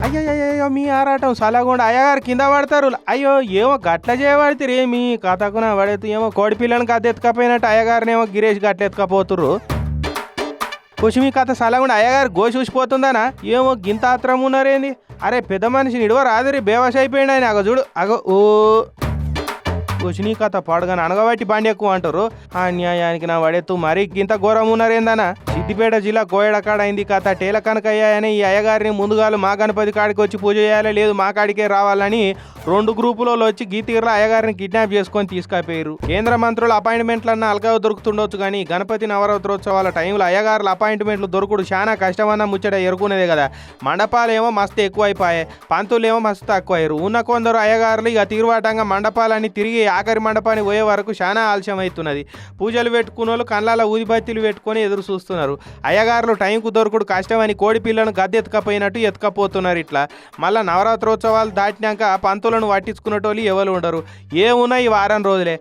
అయ్యయ్యో మీ ఆరాటం సలగుండా అయ్యగారు కింద పడతారు. అయ్యో ఏమో గట్ల చేయబడితే మీ కథకున పడేతు ఏమో కోడి పిల్లని కథ ఎత్తుకపోయినట్టు అయ్యగారిని ఏమో గిరీష్ గట్ల ఎత్తుకపోతుర్రు. కుషి కథ సలగుండా అయ్యగారు గోసి చూసిపోతుందనా ఏమో గింత ఆత్రం ఉన్నారేంది. అరే పెద్ద మనిషిని ఇడవ రాదురి బేవస్ అయిపోయింది ఆయన. అగ చూడు అగో ఓ కుషిని కథ పాడుగాని అనగబట్టి బండి ఎక్కువ అంటారు. ఆ న్యాయానికి నా పడేత్తు మరీ గింత ఘోరం ఉన్నారేందనా. సిద్దిపేట జిల్లా కోయడ కాడ అయింది కథ. టేల కనకయ్యాయని ఈ అయ్యగారిని ముందుగాలు మా గణపతి కాడికి వచ్చి పూజ చేయాలి, లేదు మా కాడికే రావాలని 2 గ్రూపులలో వచ్చి గీతీర్ల అయ్యగారిని కిడ్నాప్ చేసుకొని తీసుకపోయారు. కేంద్ర మంత్రుల అపాయింట్మెంట్లన్నా అలగా దొరుకుతుండొచ్చు కానీ గణపతి నవరాత్రోత్సవాల టైంలో అయ్యగారుల అపాయింట్మెంట్లు దొరుకుడు చాలా కష్టమన్న ముచ్చట ఎరుకునేదే కదా. మండపాలేమో మస్తు ఎక్కువైపోయాయి, పంతులేమో మస్తు తక్కువయ్యారు. ఉన్న కొందరు అయ్యగారులు ఇక తీరువాటంగా మండపాలన్నీ తిరిగి ఆఖరి మండపాన్ని పోయే వరకు చాలా ఆలస్యం అవుతున్నది. పూజలు పెట్టుకున్న వాళ్ళు కళ్ళ ఊదిబత్తీలు పెట్టుకొని ఎదురు చూస్తున్నారు. అయ్యగారులు టైంకు దొరుకుడు కష్టమని కోడి పిల్లను గద్దెత్తుకపోయినట్టు ఎత్తుకపోతున్నారు. ఇట్లా మళ్ళీ నవరాత్రోత్సవాలు దాటినాక పంతులను పట్టించుకునేటోళ్ళు ఎవరు ఉండరు. ఏమున్నా ఈ వారం రోజులే.